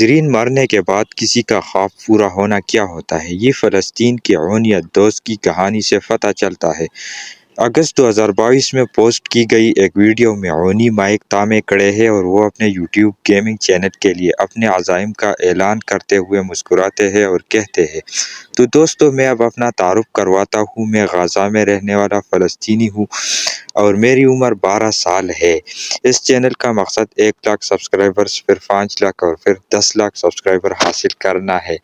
زرین مرنے کے بعد کسی کا خواب پورا ہونا کیا ہوتا ہے، یہ فلسطین کی اونیت دوست کی کہانی سے پتہ چلتا ہے۔ اگست 2022 میں پوسٹ کی گئی ایک ویڈیو میں اونی مائک تامے کھڑے ہیں اور وہ اپنے یوٹیوب گیمنگ چینل کے لیے اپنے عزائم کا اعلان کرتے ہوئے مسکراتے ہیں اور کہتے ہیں، تو دوستو میں اب اپنا تعارف کرواتا ہوں، میں غزہ میں رہنے والا فلسطینی ہوں اور میری عمر 12 سال ہے۔ اس چینل کا مقصد 1 لاکھ سبسکرائبرز، پھر 5 لاکھ اور پھر 10 لاکھ سبسکرائبر حاصل کرنا ہے۔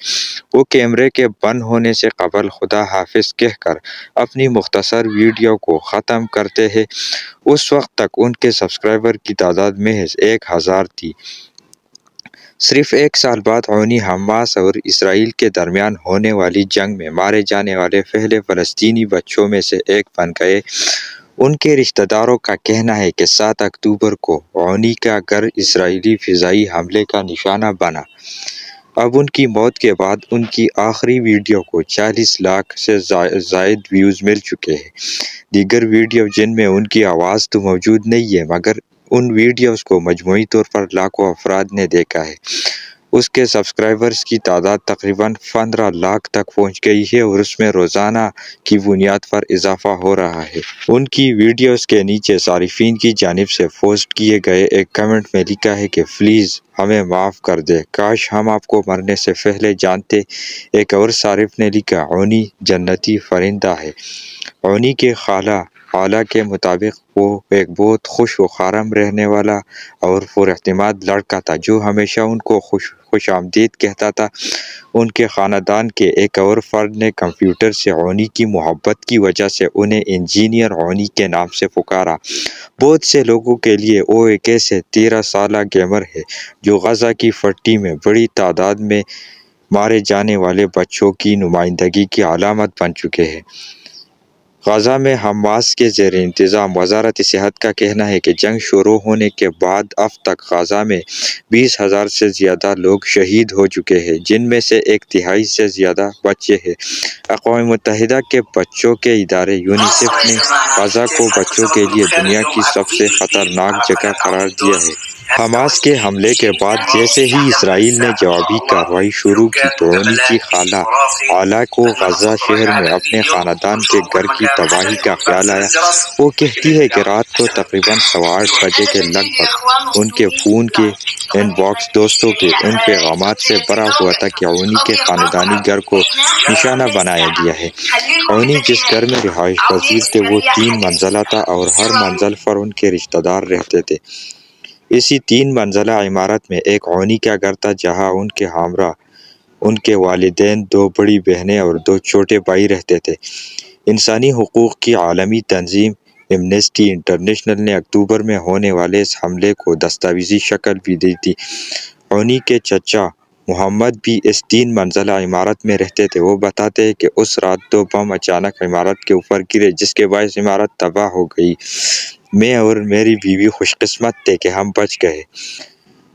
وہ کیمرے کے بند ہونے سے قبل خدا حافظ کہہ کر اپنی مختصر ویڈیو کو ختم کرتے ہیں۔ اس وقت تک ان کے سبسکرائبر کی تعداد محض 1000 تھی۔ صرف 1 سال بعد اونی حماس اور اسرائیل کے درمیان ہونے والی جنگ میں مارے جانے والے پہلے فلسطینی بچوں میں سے ایک بن گئے۔ ان کے رشتہ داروں کا کہنا ہے کہ 7 اکتوبر کو اونی کا گھر اسرائیلی فضائی حملے کا نشانہ بنا۔ اب ان کی موت کے بعد ان کی آخری ویڈیو کو 40 لاکھ سے زائد ویوز مل چکے ہیں۔ دیگر ویڈیو جن میں ان کی آواز تو موجود نہیں ہے، مگر ان ویڈیوز کو مجموعی طور پر لاکھوں افراد نے دیکھا ہے۔ اس کے سبسکرائبرز کی تعداد تقریباً 15 لاکھ تک پہنچ گئی ہے اور اس میں روزانہ کی بنیاد پر اضافہ ہو رہا ہے۔ ان کی ویڈیوز کے نیچے صارفین کی جانب سے پوسٹ کیے گئے ایک کمنٹ میں لکھا ہے کہ پلیز ہمیں معاف کر دیں، کاش ہم آپ کو مرنے سے پہلے جانتے۔ ایک اور صارف نے لکھا، اونی جنتی پرندہ ہے۔ اونی کے خالہ علا کے مطابق وہ ایک بہت خوش و خرم رہنے والا اور پر اعتماد لڑکا تھا جو ہمیشہ ان کو خوش آمدید کہتا تھا۔ ان کے خاندان کے ایک اور فرد نے کمپیوٹر سے اونی کی محبت کی وجہ سے انہیں انجینئر اونی کے نام سے پکارا۔ بہت سے لوگوں کے لیے وہ ایک ایسے 13 سالہ گیمر ہے جو غزہ کی پٹی میں بڑی تعداد میں مارے جانے والے بچوں کی نمائندگی کی علامت بن چکے ہیں۔ غزہ میں حماس کے زیر انتظام وزارت صحت کا کہنا ہے کہ جنگ شروع ہونے کے بعد اب تک غزہ میں 20,000 سے زیادہ لوگ شہید ہو چکے ہیں، جن میں سے 1/3 سے زیادہ بچے ہیں۔ اقوام متحدہ کے بچوں کے ادارے یونیسیف نے غزہ کو بچوں کے لیے دنیا کی سب سے خطرناک جگہ قرار دیا ہے۔ حماس کے حملے کے بعد جیسے ہی اسرائیل نے جوابی کارروائی شروع کی تو اونی کی خالہ علا کو غزہ شہر میں اپنے خاندان کے گھر کی تباہی کا خیال آیا۔ وہ کہتی ہے کہ رات کو تقریباً 8:15 بجے کے لگ بھگ ان کے فون کے ان باکس دوستوں کے ان پیغامات سے بھرا ہوا تھا کہ اونی کے خاندانی گھر کو نشانہ بنایا گیا ہے۔ اونی جس گھر میں رہائش پذیر تھے وہ 3 منزلہ تھا اور ہر منزل پر ان کے رشتہ دار رہتے تھے۔ اسی 3 منزلہ عمارت میں ایک اونی کا گھر تھا جہاں ان کے ہمراہ ان کے والدین، 2 بڑی بہنیں اور 2 چھوٹے بھائی رہتے تھے۔ انسانی حقوق کی عالمی تنظیم ایمنسٹی انٹرنیشنل نے اکتوبر میں ہونے والے اس حملے کو دستاویزی شکل بھی دی تھی۔ اونی کے چچا محمد بھی اس 3 منزلہ عمارت میں رہتے تھے۔ وہ بتاتے ہیں کہ اس رات 2 بم اچانک عمارت کے اوپر گرے جس کے باعث عمارت تباہ ہو گئی۔ میں اور میری بیوی خوش قسمت تھے کہ ہم بچ گئے۔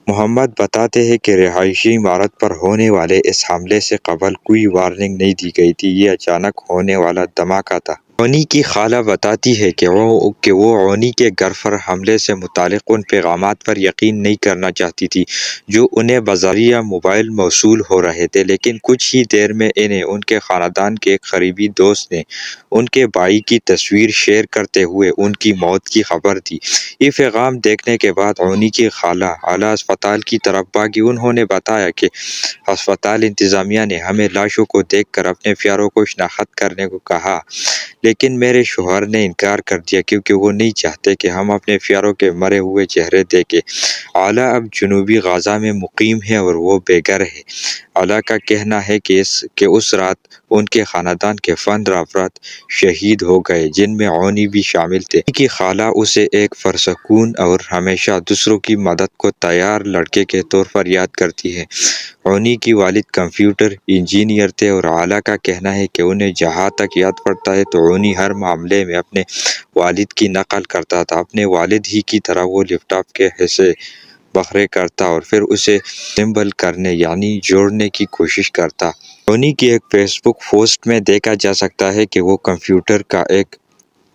محمد بتاتے ہیں کہ رہائشی عمارت پر ہونے والے اس حملے سے قبل کوئی وارننگ نہیں دی گئی تھی، یہ اچانک ہونے والا دھماکہ تھا۔ اونی کی خالہ بتاتی ہے کہ وہ اونی کے گھر پر حملے سے متعلق ان پیغامات پر یقین نہیں کرنا چاہتی تھی جو انہیں بذریعہ موبائل موصول ہو رہے تھے، لیکن کچھ ہی دیر میں انہیں ان کے خاندان کے ایک قریبی دوست نے ان کے بھائی کی تصویر شیئر کرتے ہوئے ان کی موت کی خبر دی۔ یہ پیغام دیکھنے کے بعد اونی کی خالہ علا ہسپتال کی طرف بھاگی۔ انہوں نے بتایا کہ ہسپتال انتظامیہ نے ہمیں لاشوں کو دیکھ کر اپنے پیاروں کو شناخت کرنے کو کہا، لیکن میرے شوہر نے انکار کر دیا کیونکہ وہ نہیں چاہتے کہ ہم اپنے پیاروں کے مرے ہوئے چہرے دیکھیں۔ علا اب جنوبی غزہ میں مقیم ہے اور وہ بے گھر ہے۔ علا کا کہنا ہے کہ اس رات ان کے خاندان کے 15 افراد شہید ہو گئے، جن میں اونی بھی شامل تھے۔ ان کی خالہ اسے ایک پرسکون اور ہمیشہ دوسروں کی مدد کو تیار لڑکے کے طور پر یاد کرتی ہے۔ اونی کی والد کمپیوٹر انجینئر تھے اور علا کا کہنا ہے کہ انہیں جہاں تک یاد پڑتا ہے تو اونی ہر معاملے میں اپنے والد کی نقل کرتا تھا۔ اپنے والد ہی کی طرح وہ لیپ ٹاپ کے حصے بکھرے کرتا اور پھر اسے اسمبل کرنے یعنی جوڑنے کی کوشش کرتا۔ اونی کی ایک فیس بک پوسٹ میں دیکھا جا سکتا ہے کہ وہ کمپیوٹر کا ایک